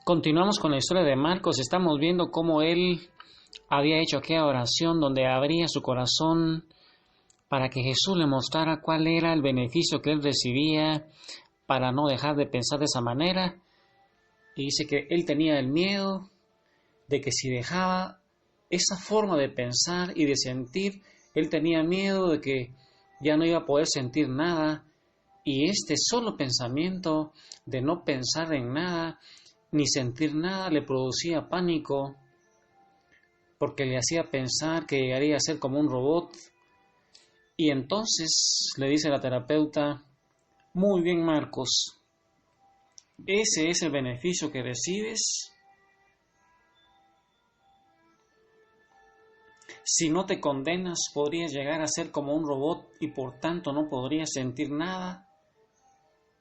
Continuamos con la historia de Marcos. Estamos viendo cómo él había hecho aquella oración donde abría su corazón para que Jesús le mostrara cuál era el beneficio que él recibía para no dejar de pensar de esa manera. Y dice que él tenía el miedo de que si dejaba esa forma de pensar y de sentir, él tenía miedo de que ya no iba a poder sentir nada. Y este solo pensamiento de no pensar en nada ni sentir nada le producía pánico, porque le hacía pensar que llegaría a ser como un robot. Y entonces le dice la terapeuta: muy bien, Marcos, ese es el beneficio que recibes. Si no te condenas, podrías llegar a ser como un robot y por tanto no podrías sentir nada.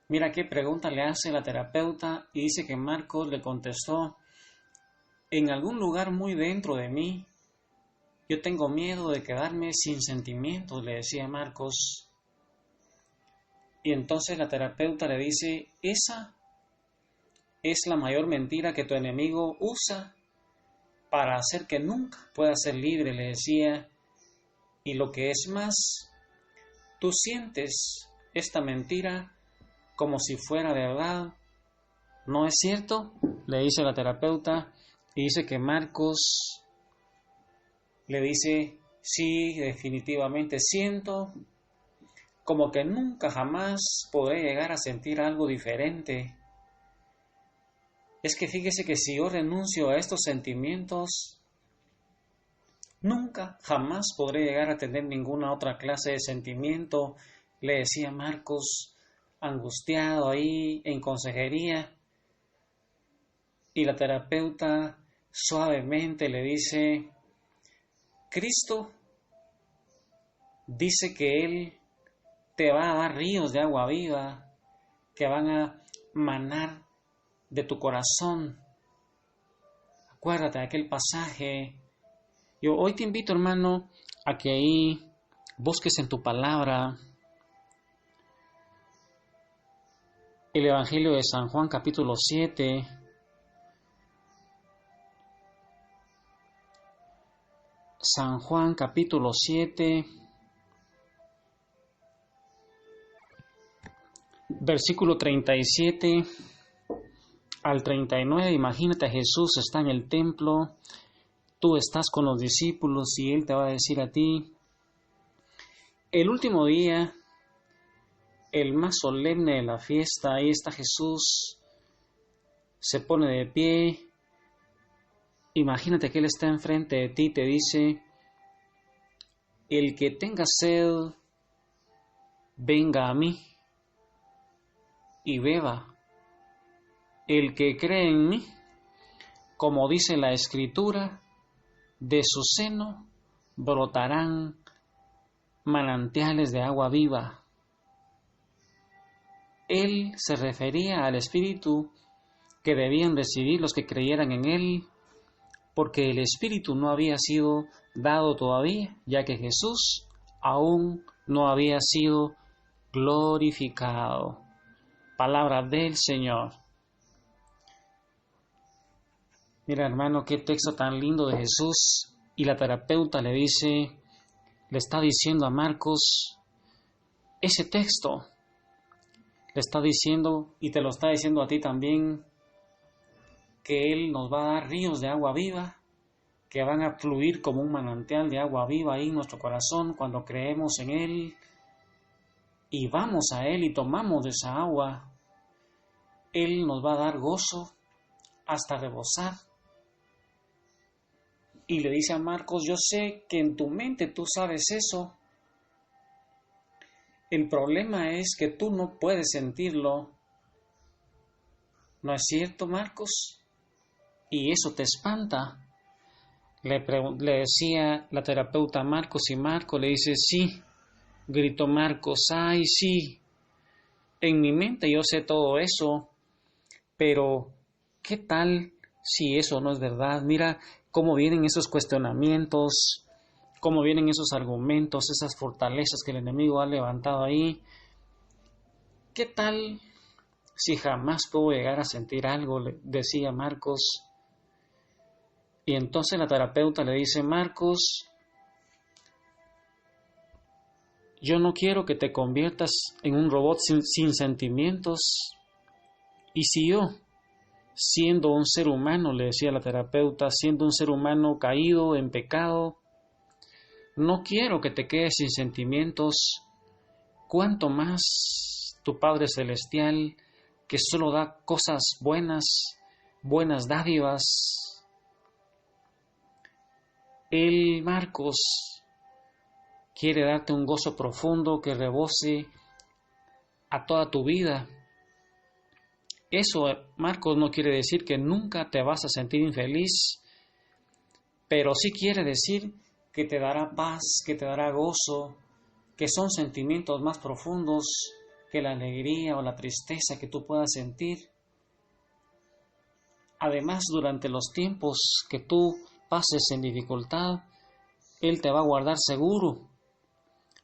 Mira qué pregunta le hace la terapeuta y dice que Marcos le contestó: en algún lugar muy dentro de mí, yo tengo miedo de quedarme sin sentimientos, le decía Marcos. Y entonces la terapeuta le dice: esa es la mayor mentira que tu enemigo usa para hacer que nunca puedas ser libre, le decía. Y lo que es más, tú sientes esta mentira como si fuera verdad, ¿no es cierto?, le dice la terapeuta. Y dice que Marcos le dice: sí, definitivamente siento como que nunca jamás podré llegar a sentir algo diferente. Es que fíjese que si yo renuncio a estos sentimientos, nunca jamás podré llegar a tener ninguna otra clase de sentimiento, le decía Marcos, angustiado ahí en consejería. Y la terapeuta suavemente le dice: Cristo dice que Él te va a dar ríos de agua viva que van a manar de tu corazón. Acuérdate de aquel pasaje. Yo hoy te invito, hermano, a que ahí busques en tu palabra el Evangelio de San Juan capítulo 7. San Juan capítulo 7, versículo 37 al 39. Imagínate, Jesús está en el templo, tú estás con los discípulos y Él te va a decir a ti: el último día, el más solemne de la fiesta, ahí está Jesús, se pone de pie. Imagínate que Él está enfrente de ti y te dice: el que tenga sed, venga a mí y beba. El que cree en mí, como dice la Escritura, de su seno brotarán manantiales de agua viva. Él se refería al Espíritu que debían recibir los que creyeran en Él, porque el Espíritu no había sido dado todavía, ya que Jesús aún no había sido glorificado. Palabra del Señor. Mira, hermano, qué texto tan lindo de Jesús. Y la terapeuta le está diciendo a Marcos, ese texto le está diciendo, y te lo está diciendo a ti también, que Él nos va a dar ríos de agua viva, que van a fluir como un manantial de agua viva ahí en nuestro corazón cuando creemos en Él y vamos a Él y tomamos de esa agua. Él nos va a dar gozo hasta rebosar. Y le dice a Marcos: yo sé que en tu mente tú sabes eso. El problema es que tú no puedes sentirlo. ¿No es cierto, Marcos? Y eso te espanta. Le decía la terapeuta a Marcos, y Marcos le dice: sí. Gritó Marcos: ay, sí. En mi mente yo sé todo eso. Pero, ¿qué tal si eso no es verdad? Mira cómo vienen esos cuestionamientos, cómo vienen esos argumentos, esas fortalezas que el enemigo ha levantado ahí. ¿Qué tal si jamás puedo llegar a sentir algo, le decía Marcos. Y entonces la terapeuta le dice, Marcos, yo no quiero que te conviertas en un robot sin sentimientos. Y si yo, siendo un ser humano, le decía la terapeuta, siendo un ser humano caído en pecado, no quiero que te quedes sin sentimientos, cuanto más tu Padre Celestial, que solo da cosas buenas, buenas dádivas. Él, Marcos, quiere darte un gozo profundo que rebose a toda tu vida. Eso, Marcos, no quiere decir que nunca te vas a sentir infeliz, pero sí quiere decir que te dará paz, que te dará gozo, que son sentimientos más profundos que la alegría o la tristeza que tú puedas sentir. Además, durante los tiempos que tú pases en dificultad, Él te va a guardar seguro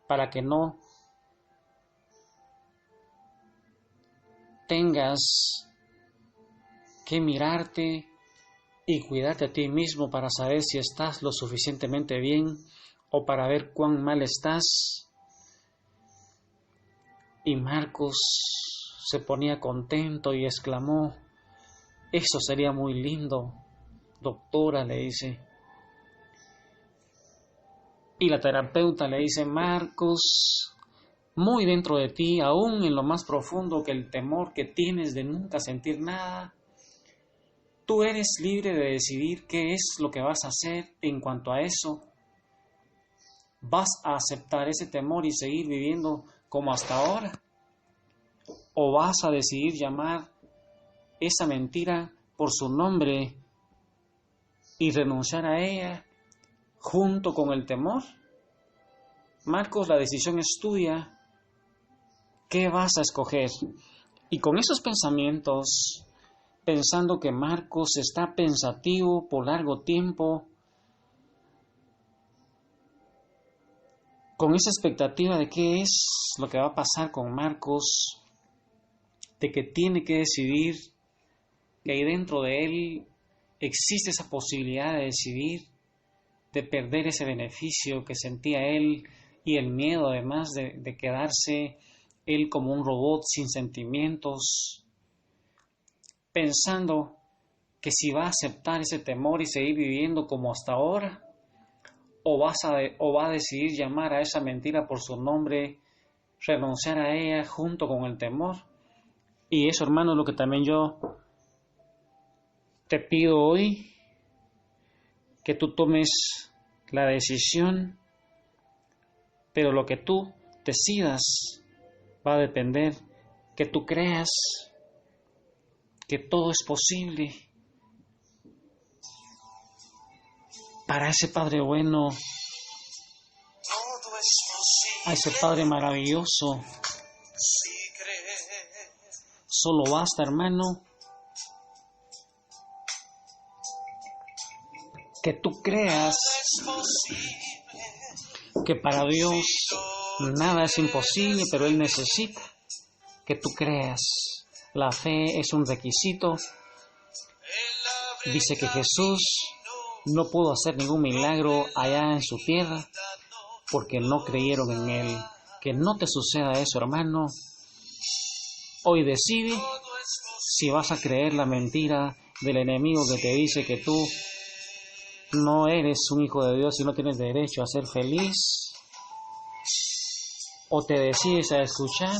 para que no tengas que mirarte y cuidarte a ti mismo para saber si estás lo suficientemente bien o para ver cuán mal estás. Y Marcos se ponía contento y exclamó, eso sería muy lindo, doctora, le dice. Y la terapeuta le dice, Marcos, muy dentro de ti, aún en lo más profundo que el temor que tienes de nunca sentir nada, tú eres libre de decidir qué es lo que vas a hacer en cuanto a eso. ¿Vas a aceptar ese temor y seguir viviendo como hasta ahora? ¿O vas a decidir llamar esa mentira por su nombre y renunciar a ella junto con el temor? Marcos, la decisión es tuya. ¿Qué vas a escoger? Y con esos pensamientos, pensando que Marcos está pensativo por largo tiempo, con esa expectativa de qué es lo que va a pasar con Marcos, de que tiene que decidir, que ahí dentro de él existe esa posibilidad de decidir, de perder ese beneficio que sentía él y el miedo además de quedarse él como un robot sin sentimientos, pensando que si va a aceptar ese temor y seguir viviendo como hasta ahora, o va a decidir llamar a esa mentira por su nombre, renunciar a ella junto con el temor. Y eso, hermano, es lo que también yo te pido hoy, que tú tomes la decisión, pero lo que tú decidas va a depender que tú creas que todo es posible para ese Padre bueno, a ese Padre maravilloso. Solo basta, hermano, que tú creas que para Dios nada es imposible, pero Él necesita que tú creas. La fe es un requisito. Dice que Jesús no pudo hacer ningún milagro allá en su tierra porque no creyeron en Él. Que no te suceda eso, hermano. Hoy decide si vas a creer la mentira del enemigo que te dice que tú no eres un hijo de Dios y no tienes derecho a ser feliz, o te decides a escuchar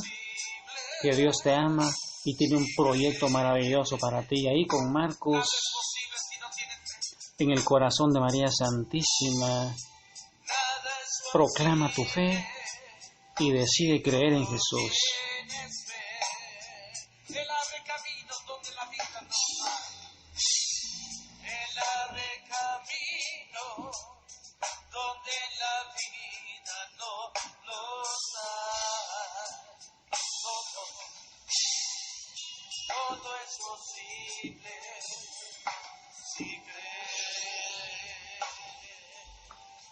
que Dios te ama y tiene un proyecto maravilloso para ti. Ahí con Marcos, en el corazón de María Santísima, proclama tu fe y decide creer en Jesús. Todo es posible si crees.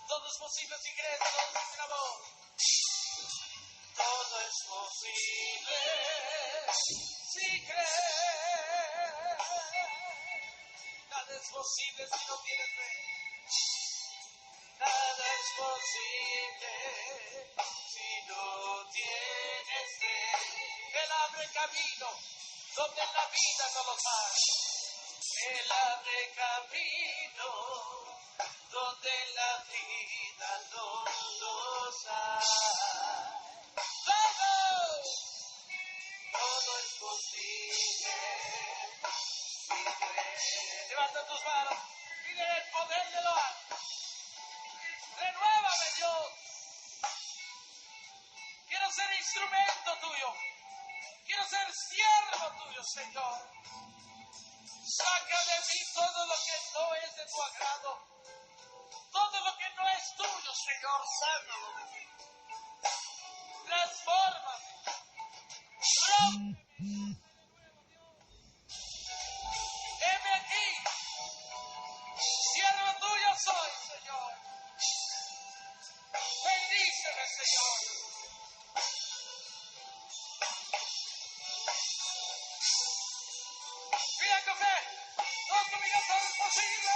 Todo es posible si crees. Todos dicen amor. Todo es posible si crees. Nada es posible si no tienes fe. Nada es posible si no tienes fe. Él abre camino donde en la vida no los hay. Él abre camino donde en la vida no los hay. Todo es posible si crees. Levanta tus manos, pide el poder de lo alto. Renuévame, Dios. Quiero ser instrumento tuyo. Quiero ser siervo tuyo, Señor. Saca de mí todo lo que no es de tu agrado. Todo lo que no es tuyo, Señor, sácalo de mí. Transfórmame. Rómpeme. Heme aquí. Siervo tuyo soy, Señor. Bendíceme, Señor. Pida con fe. Todos conmigo, todo es posible.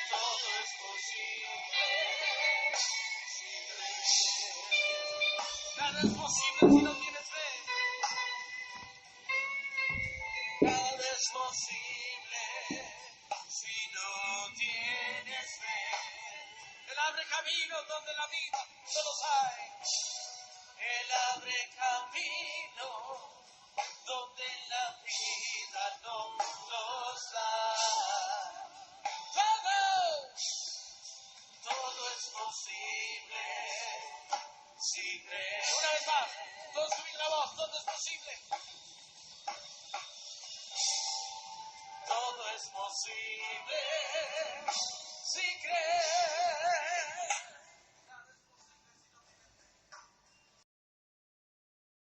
Todo es posible. Si crees. Nada es posible si no tienes fe. Nada es posible si no tienes fe. Él abre caminos donde la vida no los hay. Él abre camino donde la vida no los hay. Todo es posible si crees. Una vez más, todos subir la voz, todo es posible. Todo es posible si crees.